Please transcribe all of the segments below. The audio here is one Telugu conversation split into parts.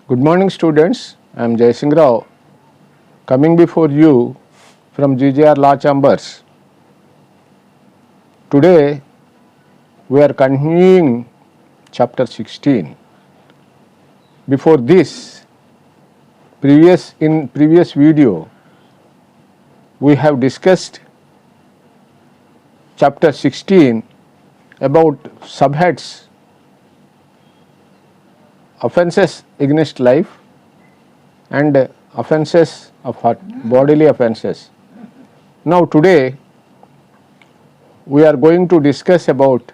Good morning, students. I am Jaisingh Rao, coming before you from GJR Law Chambers. Today, we are continuing chapter 16. Before this, in previous video, we have discussed chapter 16 about subheads offenses against life and offenses of bodily offenses. Now today we are going to discuss about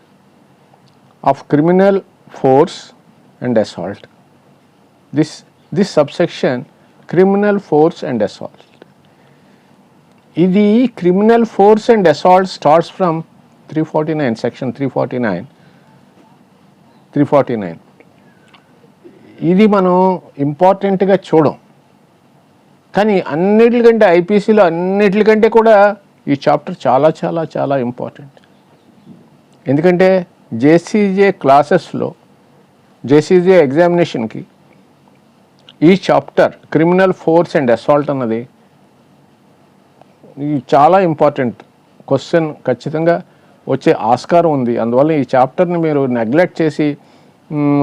of criminal force and assault. This subsection, criminal force and assault. The criminal force and assault starts from 349, section 349. ఇది మనం ఇంపార్టెంట్గా చూడం, కానీ అన్నిటికంటే ఐపీసీలో అన్నిటికంటే కూడా ఈ చాప్టర్ చాలా చాలా చాలా ఇంపార్టెంట్. ఎందుకంటే జేసీజే క్లాసెస్లో జేసీజే ఎగ్జామినేషన్కి ఈ chapter criminal force and assault అన్నది చాలా ఇంపార్టెంట్ క్వశ్చన్ ఖచ్చితంగా వచ్చే ఆస్కారం ఉంది. అందువల్ల ఈ చాప్టర్ని మీరు నెగ్లెక్ట్ చేసి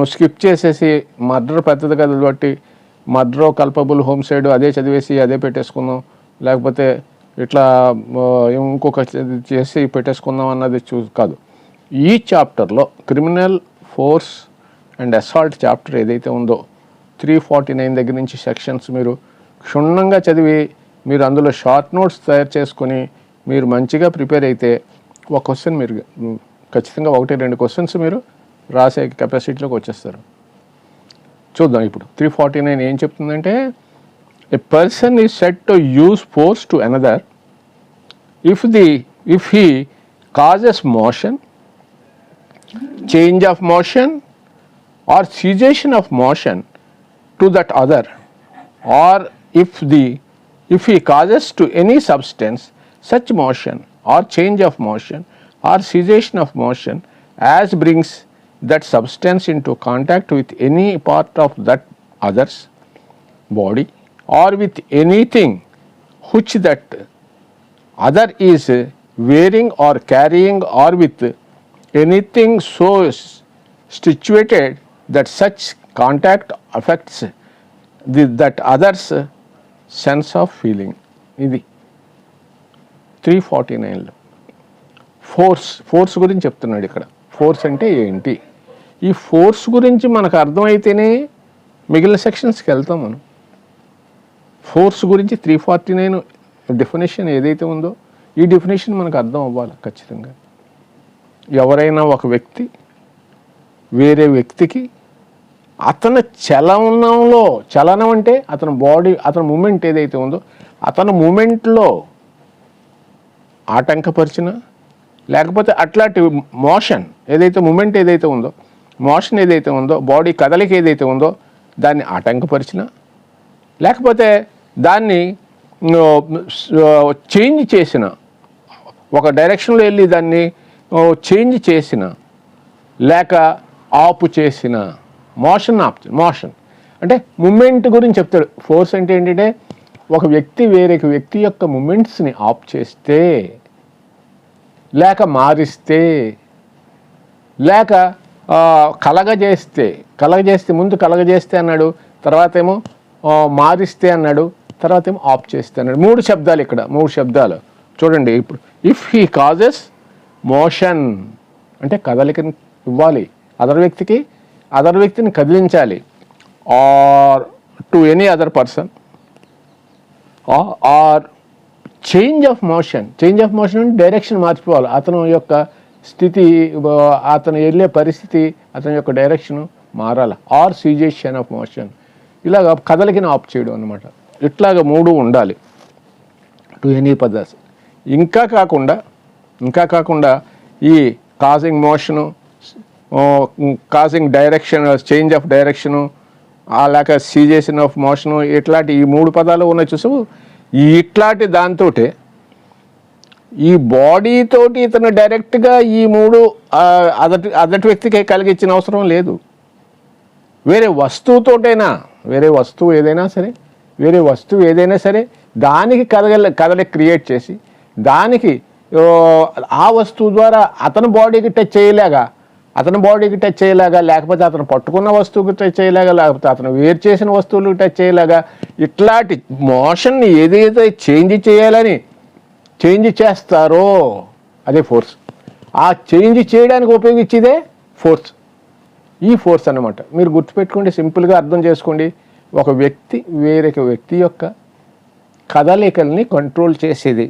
స్కిప్ చేసేసి మర్డర్ పెద్దది కదా బట్టి మర్డర్ కల్పబుల్ హోమ్సైడ్ అదే చదివేసి అదే పెట్టేసుకుందాం, లేకపోతే ఇట్లా ఇంకొక చేసి పెట్టేసుకుందాం అన్నది కాదు. ఈ చాప్టర్లో criminal force and assault chapter ఏదైతే ఉందో 349 దగ్గర నుంచి సెక్షన్స్ మీరు క్షుణ్ణంగా చదివి మీరు అందులో షార్ట్ నోట్స్ తయారు చేసుకొని మీరు మంచిగా ప్రిపేర్ అయితే ఒక క్వశ్చన్ మీరు ఖచ్చితంగా 1-2 క్వశ్చన్స్ మీరు రాసే కెపాసిటీలోకి వచ్చేస్తారు. చూద్దాం ఇప్పుడు 349 ఏం చెప్తుందంటే, a person is set to use force to another if he causes motion, change of motion or cessation of motion to that other, or if he causes to any substance such motion or change of motion or cessation of motion as brings that substance into contact with any part of that other's body or with anything which that other is wearing or carrying, or with anything so situated that such contact affects that other's sense of feeling. ఇది 349లో ఫోర్స్ గురించి చెప్తున్నాడు. ఇక్కడ ఫోర్స్ అంటే ఏంటి, ఈ ఫోర్స్ గురించి మనకు అర్థమైతేనే మిగిలిన సెక్షన్స్కి వెళ్తాం మనం. ఫోర్స్ గురించి 349 డెఫినేషన్ ఏదైతే ఉందో ఈ డెఫినేషన్ మనకు అర్థం అవ్వాలి ఖచ్చితంగా. ఎవరైనా ఒక వ్యక్తి వేరే వ్యక్తికి అతని చలనం అంటే అతని బాడీ, అతని మూమెంట్ ఏదైతే ఉందో అతని మూమెంట్లో ఆటంకపరిచిన, లేకపోతే అట్లాంటి మోషన్ ఏదైతే మూమెంట్ ఏదైతే ఉందో మోషన్ ఏదైతే ఉందో బాడీ కదలిక ఏదైతే ఉందో దాన్ని ఆటంకపరిచిన, లేకపోతే దాన్ని చేంజ్ చేసిన, ఒక డైరెక్షన్లో వెళ్ళి దాన్ని చేంజ్ చేసిన, లేక ఆపు చేసిన, మోషన్ అంటే మూమెంట్ గురించి చెప్తాడు. ఫోర్స్ అంటే ఏంటంటే ఒక వ్యక్తి వేరే వ్యక్తి యొక్క మూమెంట్స్ని ఆప్ చేస్తే, లేక మారిస్తే, లేక కలగజేస్తే ముందు కలగజేస్తే అన్నాడు, తర్వాత ఏమో మారిస్తే అన్నాడు, తర్వాత ఏమో ఆప్ చేస్తే అన్నాడు. 3 శబ్దాలు ఇక్కడ, 3 శబ్దాలు చూడండి. ఇప్పుడు ఇఫ్ హీ కాజెస్ మోషన్ అంటే కదలికని ఇవ్వాలి, అదర్ వ్యక్తిని కదిలించాలి, or to any other person, or change of motion అంటే డైరెక్షన్ మార్చిపోవాలి, అతను యొక్క స్థితి, అతను వెళ్ళే పరిస్థితి, అతని యొక్క డైరెక్షన్ మారాలి, ఆర్ సీజేషన్ ఆఫ్ మోషన్, ఇలాగ కదలికని ఆఫ్ చేయడం అనమాట. ఇట్లాగ 3 ఉండాలి టు ఎనీ పర్సన్. ఇంకా కాకుండా ఈ causing motion, causing direction, change of direction, లేక సీజేషన్ ఆఫ్ మోషను, ఇట్లాంటి ఈ 3 పదాలు ఉన్నాయి చూసు. ఇట్లాంటి దాంతో ఈ బాడీతోటి ఇతను డైరెక్ట్గా ఈ 3 అదటి వ్యక్తికి కలిగించిన అవసరం లేదు. వేరే వస్తువుతోటైనా వేరే వస్తువు ఏదైనా సరే దానికి కదలిక క్రియేట్ చేసి దానికి ఆ వస్తువు ద్వారా అతని బాడీకి టచ్ చేయలేగా లేకపోతే అతను పట్టుకున్న వస్తువుకి టచ్ చేయలేగా లేకపోతే అతను వేరు చేసిన వస్తువులకు టచ్ చేయలేగా ఇట్లాంటి మోషన్ని ఏదైతే చేంజ్ చేస్తారో అదే ఫోర్స్. ఆ చేంజ్ చేయడానికి ఉపయోగించేదే ఫోర్స్. ఈ ఫోర్స్ అన్నమాట. మీరు గుర్తుపెట్టుకోండి, సింపుల్గా అర్థం చేసుకోండి. ఒక వ్యక్తి వేరొక వ్యక్తి యొక్క కదలికల్ని కంట్రోల్ చేసేది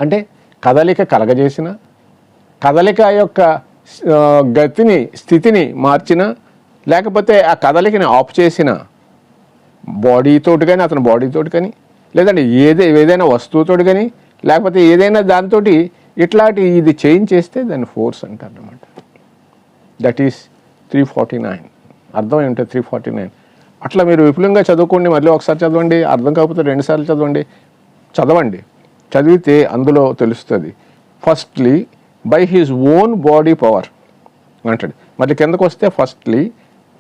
అంటే కదలిక కలగజేసిన, కదలిక యొక్క స్థితిని మార్చిన, లేకపోతే ఆ కదలికని ఆఫ్ చేసిన బాడీతోటి కానీ అతని బాడీతోటి కానీ లేదంటే ఏదైనా వస్తువుతోటి కానీ లేకపోతే ఏదైనా దాంతో ఇట్లాంటి ఇది చేంజ్ చేస్తే దాన్ని ఫోర్స్ అంటారు అన్నమాట. That is 349. అర్థం ఏంటో 349. అట్లా మీరు విపులంగా చదువుకోండి. మళ్ళీ ఒకసారి చదవండి, అర్థం కాకపోతే 2 సార్లు చదవండి. చదివితే అందులో తెలుస్తుంది. Firstly by his own body power అంటాడు. మళ్ళీ కిందకు వస్తే firstly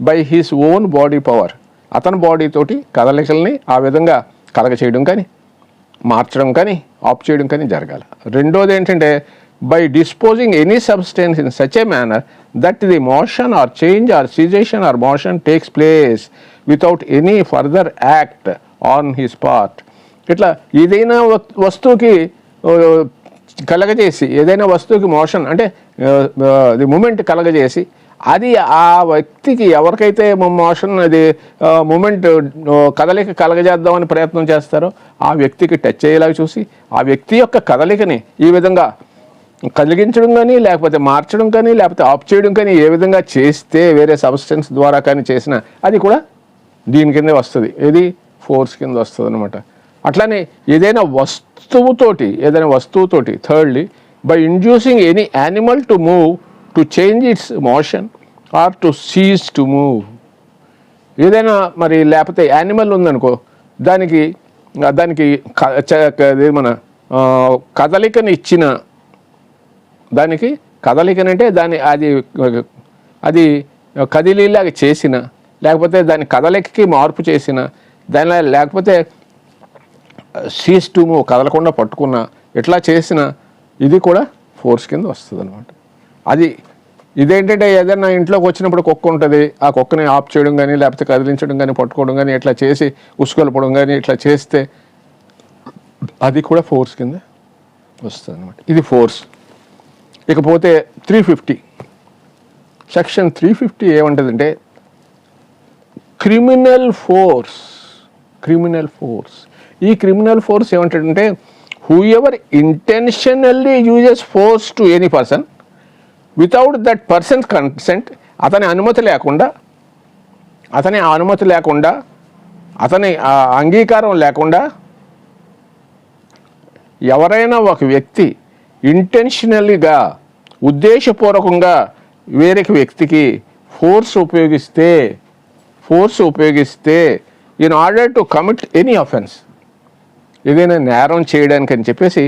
by his own body power, అతని బాడీతోటి కదలికల్ని ఆ విధంగా కలగ చేయడం కానీ మార్చడం కానీ ఆఫ్ చేయడం కానీ జరగాలి. రెండోది ఏంటంటే by disposing any substance in such a manner that the motion or change or cessation or motion takes place without any further act on his part. ఇట్లా ఏదైనా వస్తువుకి కలగజేసి ఏదైనా వస్తువుకి మోషన్ అంటే ది మూమెంట్ కలగజేసి అది ఆ వ్యక్తికి ఎవరికైతే మోషన్ అది మూమెంట్ కదలిక కలగజేద్దామని ప్రయత్నం చేస్తారో ఆ వ్యక్తికి టచ్ అయ్యేలాగా చూసి ఆ వ్యక్తి యొక్క కదలికని ఈ విధంగా కలిగించడం కానీ లేకపోతే మార్చడం కానీ లేకపోతే ఆఫ్ చేయడం కానీ ఏ విధంగా చేస్తే వేరే సబ్స్టెన్స్ ద్వారా కానీ చేసినా అది కూడా దీని కిందే వస్తుంది. ఏది ఫోర్స్ కింద వస్తుంది అనమాట. అట్లానే ఏదైనా వస్తువుతోటి thirdly by inducing any animal to move to change its motion or to cease to move. ఏదైనా మరి లేకపోతే యానిమల్ ఉందనుకో దానికి మన కదలికని ఇచ్చిన దానికి కదలికనంటే అది కదిలీలాగా చేసిన లేకపోతే దాని కదలికకి మార్పు చేసిన దాని లేకపోతే సీజ్ టు మూవ్ కదలకుండా పట్టుకున్న ఇట్లా చేసిన ఇది కూడా ఫోర్స్ కింద వస్తుంది అనమాట. ఇదేంటంటే ఏదైనా ఇంట్లోకి వచ్చినప్పుడు కుక్క ఉంటుంది, ఆ కుక్కని ఆఫ్ చేయడం కానీ లేకపోతే కదిలించడం కానీ పట్టుకోవడం కానీ ఇట్లా చేసి ఉసుకొల్పడం కానీ ఇట్లా చేస్తే అది కూడా ఫోర్స్ కింద వస్తుంది అనమాట. ఇది ఫోర్స్. ఇకపోతే 350 సెక్షన్ 350 ఏమంటుందంటే క్రిమినల్ ఫోర్స్. ఈ క్రిమినల్ ఫోర్స్ ఏమంటాడంటే who ever intentionally uses force to any person without that persons consent, అతని అనుమతి లేకుండా అతని అంగీకారం లేకుండా ఎవరైనా ఒక వ్యక్తి ఇంటెన్షనల్గా ఉద్దేశపూర్వకంగా వేరొక వ్యక్తికి ఫోర్స్ ఉపయోగిస్తే in order to commit any offence, ఏదైనా నేరం చేయడానికి అని చెప్పేసి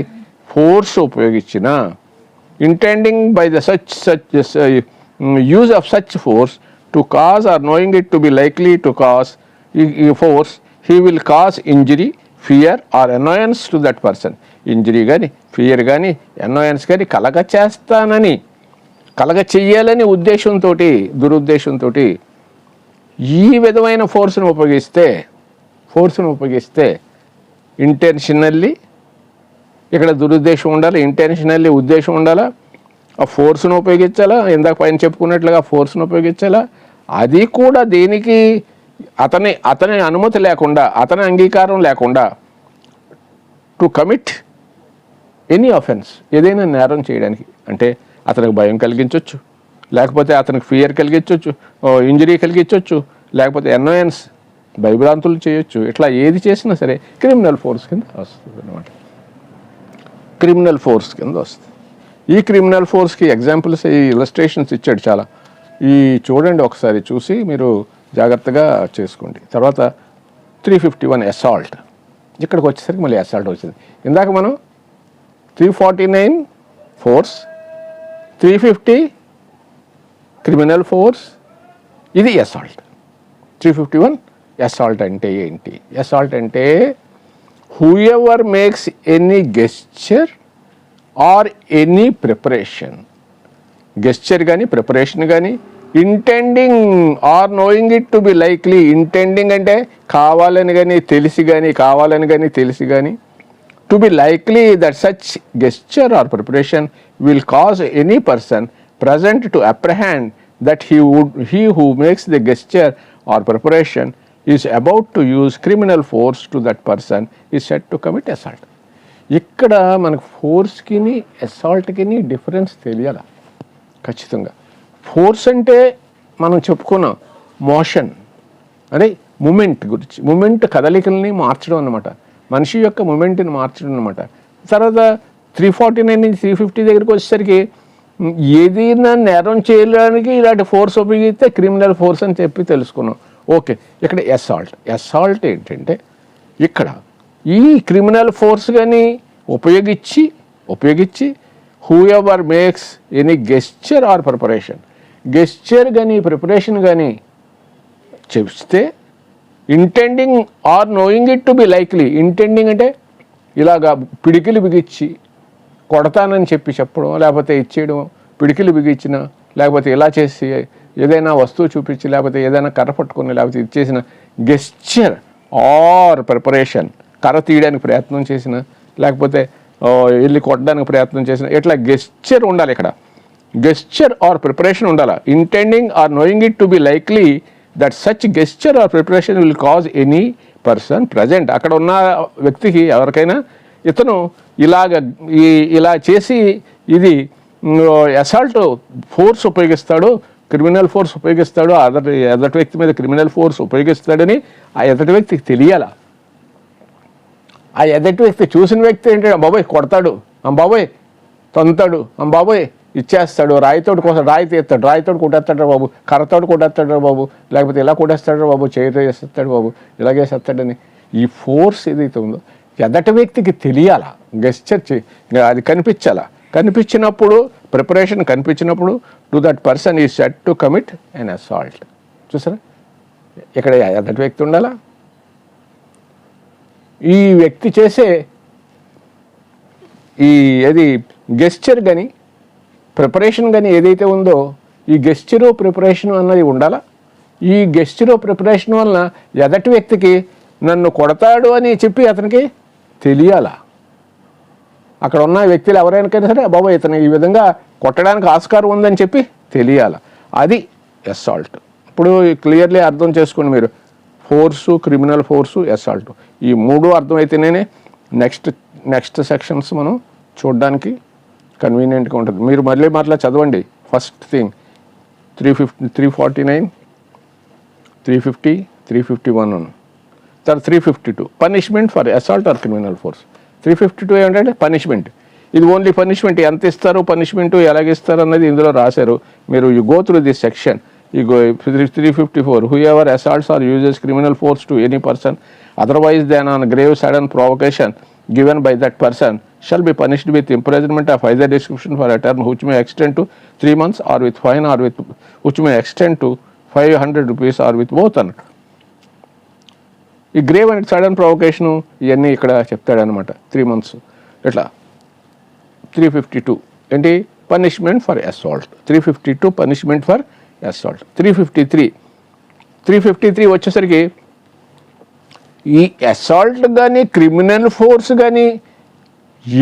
ఫోర్స్ ఉపయోగించిన intending by the such use of such force to cause or knowing it to be likely to cause force he will cause injury, fear or annoyance to that person. Injury కానీ ఫియర్ కానీ అనాయన్స్ కానీ కలగ చెయ్యాలని దురుద్దేశంతో ఈ విధమైన ఫోర్స్ను ఉపయోగిస్తే ఇంటెన్షనల్లీ ఇక్కడ దురుద్దేశం ఉండాలి, ఇంటెన్షనల్లీ ఉద్దేశం ఉండాలా, ఆ ఫోర్స్ను ఉపయోగించాలా, ఇందాక పైన చెప్పుకున్నట్లుగా ఫోర్స్ను ఉపయోగించాలా. అది కూడా దేనికి అతని అనుమతి లేకుండా అతని అంగీకారం లేకుండా టు కమిట్ ఎనీ అఫెన్స్, ఏదైనా నేరం చేయడానికి. అంటే అతనికి భయం కలిగించవచ్చు, లేకపోతే అతనికి ఫియర్ కలిగించవచ్చు, ఇంజరీ కలిగించవచ్చు, లేకపోతే అనాయన్స్ భయభ్రాంతులు చేయొచ్చు. ఇట్లా ఏది చేసినా సరే క్రిమినల్ ఫోర్స్ కింద వస్తుంది అనమాట. ఈ క్రిమినల్ ఫోర్స్కి ఎగ్జాంపుల్స్ ఈ ఇలస్ట్రేషన్స్ ఇచ్చాడు చాలా. చూడండి ఒకసారి, చూసి మీరు జాగ్రత్తగా చేసుకోండి. తర్వాత 351 అసాల్ట్. ఇక్కడికి వచ్చేసరికి మళ్ళీ అసాల్ట్ వచ్చింది. ఇందాక మనం 349 ఫోర్స్, 350 క్రిమినల్ ఫోర్స్, ఇది అసాల్ట్. 351 అసాల్ట్ అంటే ఏంటి? అసాల్ట్ అంటే whoever makes any gesture or any preparation, gesture కానీ ప్రిపరేషన్ కానీ, intending or knowing it to be likely, intending అంటే కావాలని కానీ తెలిసి కానీ, కావాలని కానీ తెలిసి కానీ, to be likely that such gesture or preparation will cause any person present to apprehend that he who makes the gesture or preparation is about to use criminal force to that person is said to commit assault. ఇక్కడ మనకు ఫోర్స్కిని అసాల్ట్కిని డిఫరెన్స్ తెలియాలి ఖచ్చితంగా. ఫోర్స్ అంటే మనం చెప్పుకున్నాం మోషన్, అదే మూమెంట్ గురించి, మూమెంట్ కదలికల్ని మార్చడం అన్నమాట, మనిషి యొక్క మూమెంట్ని మార్చడం అన్నమాట. తర్వాత 349 నుంచి 350 దగ్గరికి వచ్చేసరికి ఏదైనా నేరం చేయడానికి ఇలాంటి ఫోర్స్ ఉపయోగిస్తే క్రిమినల్ ఫోర్స్ అని చెప్పి తెలుసుకున్నాం. ఓకే, ఇక్కడ అసాల్ట్ ఏంటంటే ఇక్కడ ఈ క్రిమినల్ ఫోర్స్ కానీ ఉపయోగించి whoever makes any gesture or preparation, gesture కానీ ప్రిపరేషన్ కానీ చెప్తే, intending or knowing it to be likely, intending అంటే ఇలాగా పిడికిలు బిగించి కొడతానని చెప్పడం, లేకపోతే ఇచ్చేయడం, పిడికిలు బిగించిన, లేకపోతే ఇలా చేసి ఏదైనా వస్తువు చూపించి, లేకపోతే ఏదైనా కర్ర పట్టుకుని, లేకపోతే ఇచ్చేసిన గెస్చర్ ఆర్ ప్రిపరేషన్, కర్ర తీయడానికి ప్రయత్నం చేసిన, లేకపోతే వెళ్ళి కొట్టడానికి ప్రయత్నం చేసిన, ఇట్లా గెస్చర్ ఉండాలి. ఇక్కడ గెస్చర్ ఆర్ ప్రిపరేషన్ ఉండాలి. Intending or knowing it to be likely that such gesture or preparation will cause any person present, అక్కడ ఉన్న వ్యక్తికి ఎవరికైనా ఇతను ఇలా చేసి ఇది అసాల్ట్ ఫోర్స్ ఉపయోగిస్తాడు, క్రిమినల్ ఫోర్స్ ఉపయోగిస్తాడు, ఎదటి వ్యక్తి మీద క్రిమినల్ ఫోర్స్ ఉపయోగిస్తాడని ఆ ఎదటి వ్యక్తికి తెలియాల. ఆ ఎదటి వ్యక్తి చూసిన వ్యక్తి ఏంటంటే బాబోయ్ కొడతాడు, బాబోయ్ తొంతాడు, బాబోయ్ ఇచ్చేస్తాడు, రాయితోడు కోసం రాయి తీస్తాడు, రాయితోడు కొట్టేస్తాడు బాబు, కర్రతోడు కొట్టేస్తాడు బాబు, లేకపోతే ఇలా కొట్టేస్తాడు బాబు, చేతితో వేసేస్తాడు బాబు, ఇలాగేసేస్తాడని ఈ ఫోర్స్ ఏదైతే ఉందో ఎదటి వ్యక్తికి తెలియాలా, గెస్చర్ అది కనిపించాలా. కనిపించినప్పుడు ప్రిపరేషన్ కనిపించినప్పుడు to that person is set to commit an assault. చూసారా, ఇక్కడ ఎదటి వ్యక్తి ఉండాలా. ఈ వ్యక్తి చేసే ఏది గెస్చర్ కానీ ప్రిపరేషన్ కానీ ఏదైతే ఉందో, ఈ గెస్చరు ప్రిపరేషన్ అన్నది ఉండాలా. ఈ గెస్చరు ప్రిపరేషన్ వలన ఎదటి వ్యక్తికి నన్ను కొడతాడు అని చెప్పి అతనికి తెలియాలా. అక్కడ ఉన్న వ్యక్తులు ఎవరైనా సరే బాబా ఇతను ఈ విధంగా కొట్టడానికి ఆస్కారం ఉందని చెప్పి తెలియాలి. అది అసాల్ట్. ఇప్పుడు క్లియర్లీ అర్థం చేసుకోండి మీరు, ఫోర్సు, క్రిమినల్ ఫోర్సు, అసాల్ట్, ఈ మూడు అర్థమైతేనే నెక్స్ట్ సెక్షన్స్ మనం చూడడానికి కన్వీనియంట్గా ఉంటుంది. మీరు మళ్ళీ చదవండి. ఫస్ట్ థింగ్ 349, 350, 351, తర్వాత 352 punishment for assault or criminal force. 352 ఏమిటంటే పనిష్మెంట్. ఇది ఓన్లీ పనిష్మెంట్, ఎంత ఇస్తారు పనిష్మెంట్, ఎలాగిస్తారు అన్నది ఇందులో రాశారు. మీరు you go through this section. You go 354, whoever assaults or uses criminal force to any person otherwise than on grave sudden provocation given by that person shall be punished with imprisonment of either description for a term which may extend to 3 months or with fine or with which may extend to 500 rupees or with both అన్నట్టు. ఈ గ్రేవ్ అండ్ సడన్ ప్రొవొకేషన్ ఇవన్నీ ఇక్కడ చెప్తాడనమాట. 3 months ఇట్లా. 352 ఏంటి punishment for assault. 352 punishment for assault. 353 వచ్చేసరికి ఈ అసాల్ట్ కానీ క్రిమినల్ ఫోర్స్ కానీ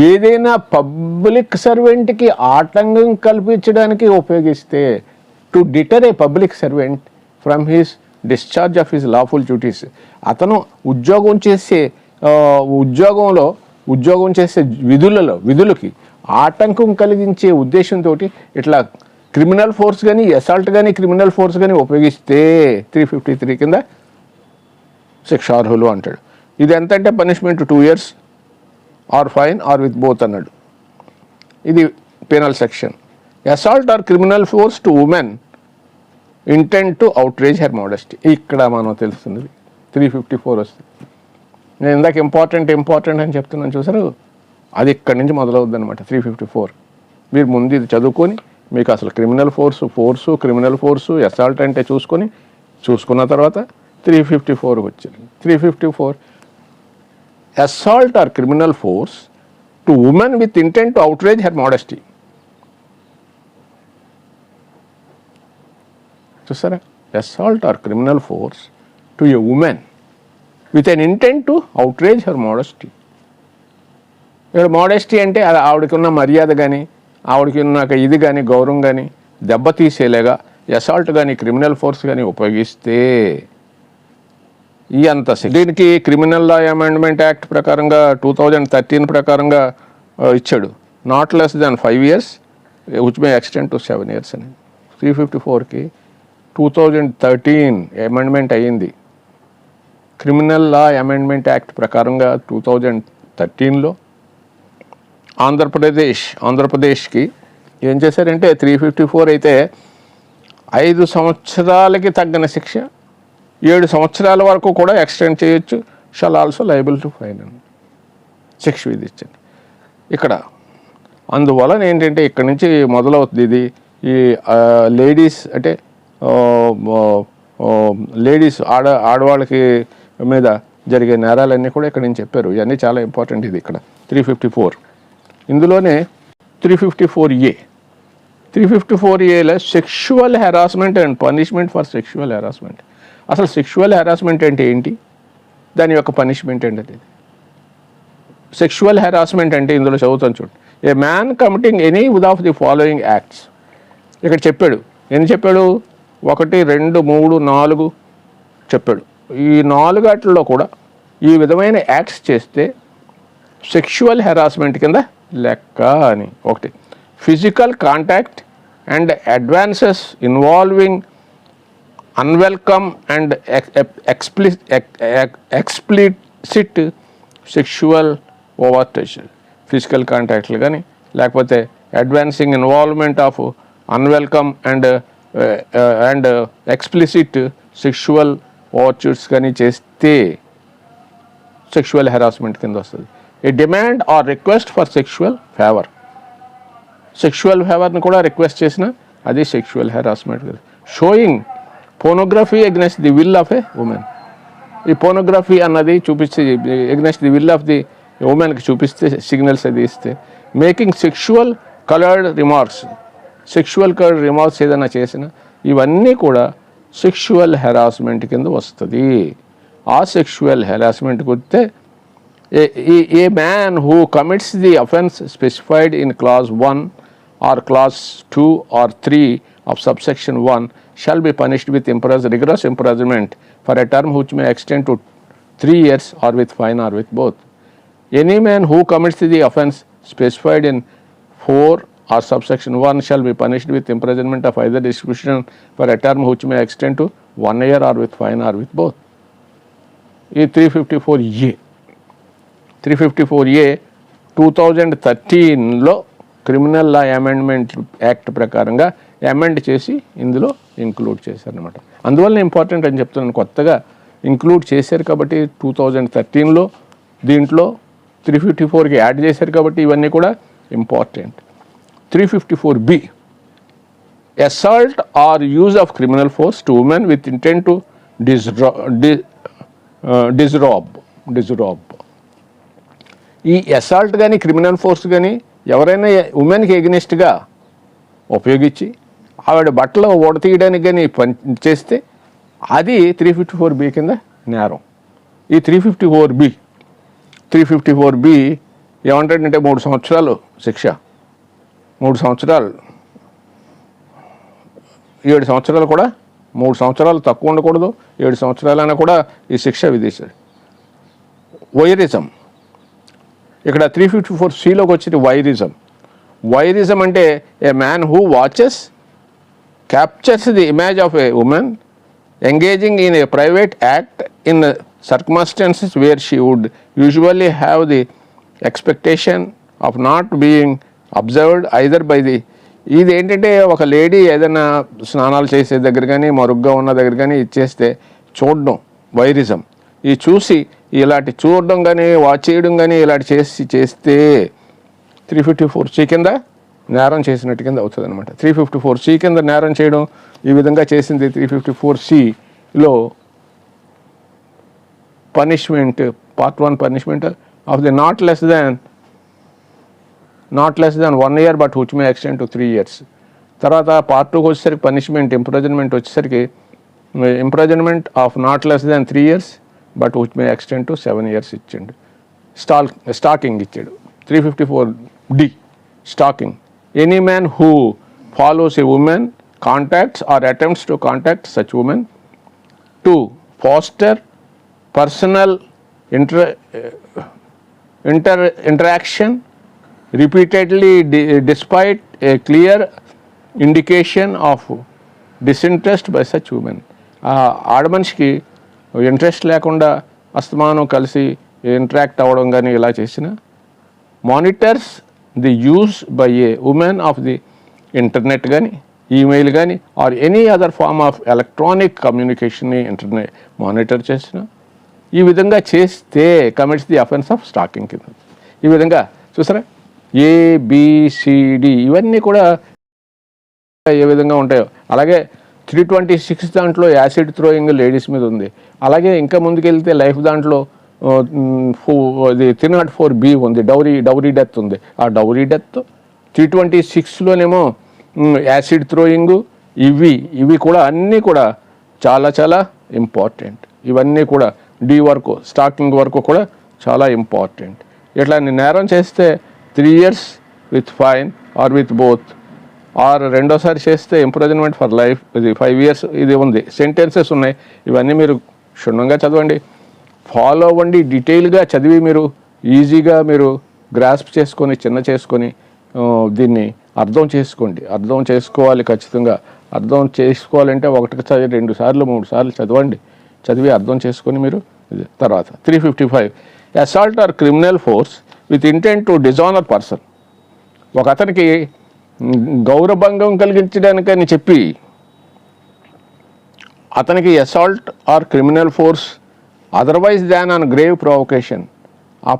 ఏదైనా పబ్లిక్ సర్వెంట్కి ఆటంకం కల్పించడానికి ఉపయోగిస్తే, to deter a public servant from his discharge of his lawful duties, అతను ఉద్యోగం చేసే విధులకి ఆటంకం కలిగించే ఉద్దేశంతో ఇట్లా క్రిమినల్ ఫోర్స్ కానీ అసాల్ట్ కానీ క్రిమినల్ ఫోర్స్ కానీ ఉపయోగిస్తే 353 కింద శిక్షార్హులు అంటాడు. ఇది ఎంత అంటే punishment 2 years or fine or with both అన్నాడు. ఇది penal section. Assault or criminal force to women intent to outrage her modesty. ఇక్కడ మనం తెలుస్తుంది 354 వస్తుంది. నేను ఇందాక ఇంపార్టెంట్ అని చెప్తున్నాను చూసారు, అది ఇక్కడి నుంచి మొదలవుద్ది అనమాట. 354 మీరు ముందు ఇది చదువుకొని మీకు అసలు criminal force, criminal force, assault అంటే చూసుకున్న తర్వాత 354 వచ్చింది. 354 assault or criminal force to woman with intent to outrage her modesty. చూసారా, assault or criminal force to a woman with an intent to outrage her modesty. ఇక్కడ మోడెస్టీ అంటే అది ఆవిడకి ఉన్న మర్యాద కానీ ఆవిడకి ఉన్న ఇది కానీ గౌరవం కానీ దెబ్బతీసేలాగా అసాల్ట్ కానీ క్రిమినల్ ఫోర్స్ కానీ ఉపయోగిస్తే ఈ అంత దీనికి క్రిమినల్ లా అమెండ్మెంట్ యాక్ట్ ప్రకారంగా 2013 ప్రకారంగా ఇచ్చాడు. Not less than 5 years which may extend to 7 years అని. 354కి 2013 అమెండ్మెంట్ అయ్యింది. క్రిమినల్ లా అమెండ్మెంట్ యాక్ట్ ప్రకారంగా 2013లో ఆంధ్రప్రదేశ్కి ఏం చేశారంటే 354 అయితే 5 సంవత్సరాలకి తగ్గని శిక్ష 7 సంవత్సరాల వరకు కూడా ఎక్స్టెండ్ చేయొచ్చు. Shall also liable to fine అని శిక్ష విధించండి ఇక్కడ. అందువలన ఏంటంటే ఇక్కడ నుంచి మొదలవుతుంది ఇది. ఈ లేడీస్ అంటే లేడీస్ ఆడవాళ్ళకి మీద జరిగే నేరాలన్నీ కూడా ఇక్కడ నుంచి చెప్పారు. ఇవన్నీ చాలా ఇంపార్టెంట్. ఇది ఇక్కడ 354 ఇందులోనే 354A 354Aలో sexual harassment and punishment for sexual harassment. అసలు సెక్షువల్ హెరాస్మెంట్ అంటే ఏంటి, దాని యొక్క పనిష్మెంట్ ఏంటి? సెక్షువల్ హెరాస్మెంట్ అంటే ఇందులో చదువుతాను చూడండి. ఏ man committing any with the following acts. ఇక్కడ చెప్పాడు, ఎన్ని చెప్పాడు? 1, 2, 3, 4 చెప్పాడు. ఈ 4 వాటిల్లో కూడా ఈ విధమైన యాక్ట్స్ చేస్తే సెక్షువల్ హెరాస్మెంట్ కింద లెక్క అని. 1 physical contact and advances involving unwelcome and explicit sexual ఓవర్టచ్. ఫిజికల్ కాంటాక్ట్లు కానీ లేకపోతే advancing involvement of unwelcome and explicit sexual overtures కానీ చేస్తే సెక్షువల్ హెరాస్మెంట్ కింద వస్తుంది. A demand or request for sexual favour. Sexual ఫేవర్ని కూడా రిక్వెస్ట్ చేసిన అది sexual harassment. Showing pornography against the will of a woman. ఈ పోనోగ్రఫీ అన్నది చూపిస్తే against the will of the ఉమెన్కి చూపిస్తే సిగ్నల్స్ అది ఇస్తే. Making sexual coloured remarks. Sexual coloured remarks ఏదైనా చేసిన ఇవన్నీ కూడా సెక్షువల్ హెరాస్మెంట్ కింద వస్తుంది. ఆ సెక్షువల్ హెరాస్మెంట్కి వస్తే ఏ man who commits the offence specified in clause 1 or clause 2 or 3 of subsection 1 shall be punished with rigorous imprisonment for a term which may extend to 3 years or with fine or with both. Any man who commits the offence specified in 4 or subsection 1 shall be punished with imprisonment of either discretion for a term which may extend to 1 year or with fine or with both. ఈ 354A 2013లో క్రిమినల్ లా అమెండ్మెంట్ యాక్ట్ ప్రకారంగా అమెండ్ చేసి ఇందులో ఇంక్లూడ్ చేశారనమాట. అందువల్ల ఇంపార్టెంట్ అని చెప్తున్నాను. కొత్తగా ఇంక్లూడ్ చేశారు కాబట్టి 2013లో దీంట్లో 354కి యాడ్ చేశారు కాబట్టి ఇవన్నీ కూడా important. 354B assault or use of criminal force to woman with intent to disrobe. ఈ అసాల్ట్ కానీ క్రిమినల్ ఫోర్స్ కానీ ఎవరైనా ఉమెన్కి ఎగెనిస్ట్గా ఉపయోగించి ఆవిడ బట్టలు ఓడతీయడానికి కానీ చేస్తే అది 354B కింద నేరం. ఈ 354B ఏమంటాడంటే 3 సంవత్సరాలు శిక్ష, 3 సంవత్సరాలు, 7 సంవత్సరాలు కూడా, 3 సంవత్సరాలు తక్కువ ఉండకూడదు, 7 సంవత్సరాలైనా కూడా ఈ శిక్ష విధిస్తాడు. వైరిజం ఇక్కడ 354Cలోకి వచ్చేది వైరిజం. వైరిజం అంటే ఏ man who watches captures the image of a women engaging in a private act in circumstances where she would usually have the expectation of not being observed either by the. ఇది ఏంటంటే ఒక లేడీ ఏదైనా స్నానాలు చేసే దగ్గర కానీ మరుగ్గా ఉన్న దగ్గర కానీ ఇచ్చేస్తే చూడడం వైరిజం. ఈ చూసి ఇలాంటి చూడడం కానీ వాచ్ చేయడం కానీ ఇలాంటి చేస్తే 354C కింద నేరం చేసినట్టు కింద అవుతుంది అనమాట. 354C కింద నేరం చేయడం ఈ విధంగా చేసింది 354Cలో punishment, part 1 punishment of the not less than 1 year but which may extend to 3 years. తర్వాత పార్ట్ 2కి వచ్చేసరికి పనిష్మెంట్ ఇంప్రజన్మెంట్ వచ్చేసరికి imprisonment of not less than 3 years but which may extend to 7 years ఇచ్చిండు. స్టాకింగ్ ఇచ్చాడు 354D stalking. Any man who follows a women contacts or attempts to contact such women to foster personal interaction repeatedly despite a clear indication of disinterest by such women. ఆడమనిషికి ఇంట్రెస్ట్ లేకుండా అస్తమానం కలిసి ఇంటరాక్ట్ అవ్వడం కానీ ఇలా చేసిన monitors the use by a woman of the internet కానీ ఈమెయిల్ కానీ or any other form of electronic కమ్యూనికేషన్ని ఇంటర్నెట్ మానిటర్ చేసిన ఈ విధంగా చేస్తే commits the offence of stalking కింద. ఈ విధంగా చూసారా ABCD ఇవన్నీ కూడా ఏ విధంగా ఉంటాయో. అలాగే 326 దాంట్లో యాసిడ్ థ్రోయింగ్ లేడీస్ మీద ఉంది. అలాగే ఇంకా ముందుకెళ్తే లైఫ్ దాంట్లో 304B ఉంది, డౌరీ డెత్ ఉంది. ఆ డౌరీ డెత్ 326లోనేమో యాసిడ్ థ్రోయింగ్ ఇవి కూడా అన్నీ కూడా చాలా చాలా ఇంపార్టెంట్. ఇవన్నీ కూడా D వరకు స్టాకింగ్ వరకు కూడా చాలా ఇంపార్టెంట్. ఇట్లా నేరం చేస్తే 3 years with fine or with both, or రెండోసారి చేస్తే ఇంప్రిజన్మెంట్ ఫర్ లైఫ్, ఇది 5 years ఇది ఉంది. సెంటెన్సెస్ ఉన్నాయి. ఇవన్నీ మీరు క్షుణ్ణంగా చదవండి, ఫాలో అవ్వండి, డీటెయిల్గా చదివి మీరు ఈజీగా మీరు గ్రాస్ప్ చేసుకొని చేసుకొని దీన్ని అర్థం చేసుకోండి. అర్థం చేసుకోవాలి ఖచ్చితంగా. అర్థం చేసుకోవాలంటే 1 సారి 2 సార్లు 3 సార్లు చదివి అర్థం చేసుకొని మీరు. తర్వాత 355 assault or criminal force with intent to dishonour person. ఒక అతనికి గౌరవభంగం కలిగించడానికని చెప్పి అతనికి assault or criminal force otherwise than on grave provocation, ఆ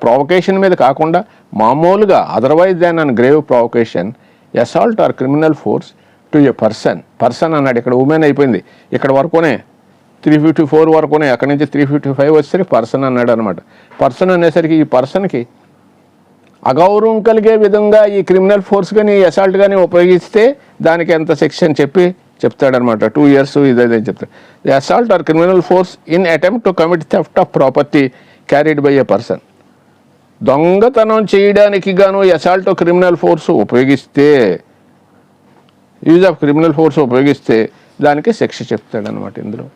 ప్రొవొకేషన్ మీద కాకుండా మామూలుగా otherwise than on grave provocation assault or criminal force to a person అన్నాడు. ఇక్కడ ఉమెన్ అయిపోయింది, ఇక్కడ వరకునే 354 వరకునే, అక్కడి నుంచి 355 వచ్చేసరికి పర్సన్ అన్నాడు అనమాట. పర్సన్ అనేసరికి ఈ పర్సన్కి అగౌరవం కలిగే విధంగా ఈ క్రిమినల్ ఫోర్స్ కానీ అసాల్ట్ కానీ ఉపయోగిస్తే దానికి ఎంత సెక్షన్ చెప్తాడనమాట. 2 years ఇదే చెప్తాడు. The assault or criminal force in attempt to commit theft of property carried by a person. దొంగతనం చేయడానికి గాను అసాల్ట్ క్రిమినల్ ఫోర్స్ ఉపయోగిస్తే, యూజ్ ఆఫ్ క్రిమినల్ ఫోర్స్ ఉపయోగిస్తే దానికి శిక్ష చెప్తాడనమాట. ఇందులో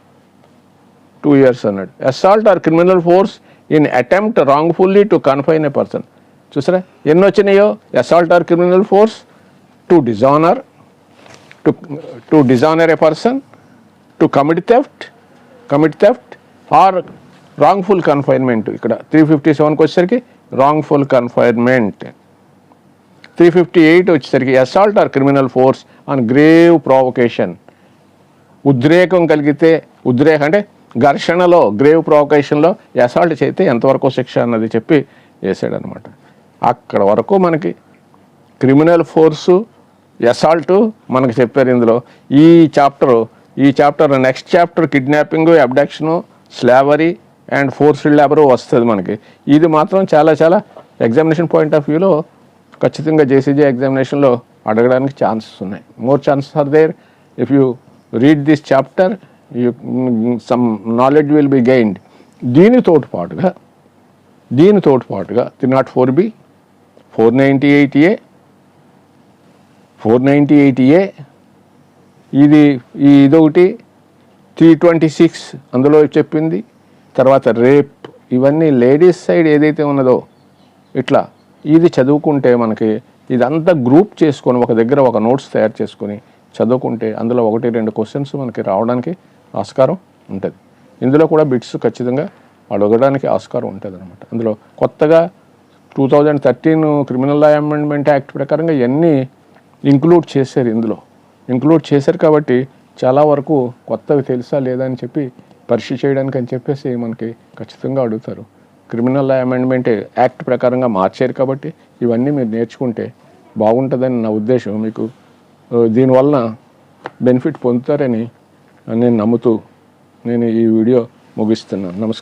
2 years అన్నాడు. Assault or criminal force in attempt wrongfully to confine a person. చూసారా ఎన్ని వచ్చినాయో. Assault or criminal force to dishonour a person, to commit theft or wrongful confinement. ఇక్కడ 357కి వచ్చేసరికి రాంగ్ఫుల్ కన్ఫైన్మెంట్. 358 వచ్చేసరికి assault or criminal force on grave provocation. ఉద్రేకం కలిగితే, ఉద్రేకం అంటే ఘర్షణలో, గ్రేవ్ ప్రొవొకేషన్లో అసాల్ట్ చేస్తే ఎంతవరకు శిక్ష అన్నది చెప్పి వేసాడనమాట. అక్కడ వరకు మనకి క్రిమినల్ ఫోర్సు అసాల్ట్ మనకు చెప్పారు ఇందులో. ఈ chapter next chapter kidnapping, abduction, slavery and forced labour వస్తుంది మనకి. ఇది మాత్రం చాలా చాలా ఎగ్జామినేషన్ పాయింట్ ఆఫ్ వ్యూలో ఖచ్చితంగా JCJ ఎగ్జామినేషన్లో అడగడానికి ఛాన్సెస్ ఉన్నాయి. More chances are there. If you read this chapter some knowledge will be gained. దీనితో పాటుగా 304B, 498A ఇదొకటి, 326 అందులో చెప్పింది. తర్వాత రేప్, ఇవన్నీ లేడీస్ సైడ్ ఏదైతే ఉన్నదో ఇట్లా ఇది చదువుకుంటే మనకి ఇదంతా గ్రూప్ చేసుకొని ఒక దగ్గర ఒక నోట్స్ తయారు చేసుకొని చదువుకుంటే అందులో 1-2 క్వశ్చన్స్ మనకి రావడానికి ఆస్కారం ఉంటుంది. ఇందులో కూడా బిట్స్ ఖచ్చితంగా అడగడానికి ఆస్కారం ఉంటుంది అనమాట. అందులో కొత్తగా 2013 క్రిమినల్ లా అమెండ్మెంట్ యాక్ట్ ప్రకారంగా ఇవన్నీ ఇంక్లూడ్ చేశారు కాబట్టి చాలా వరకు కొత్తవి తెలుసా లేదా అని చెప్పి పరీక్ష చేయడానికి అని చెప్పేసి మనకి ఖచ్చితంగా అడుగుతారు. క్రిమినల్ లా అమెండ్మెంట్ యాక్ట్ ప్రకారంగా మార్చారు కాబట్టి ఇవన్నీ మీరు నేర్చుకుంటే బాగుంటుందని నా ఉద్దేశం. మీకు దీనివలన బెనిఫిట్ పొందుతారని నేను నమ్ముతూ నేను ఈ వీడియో ముగిస్తున్నాను. నమస్కారం.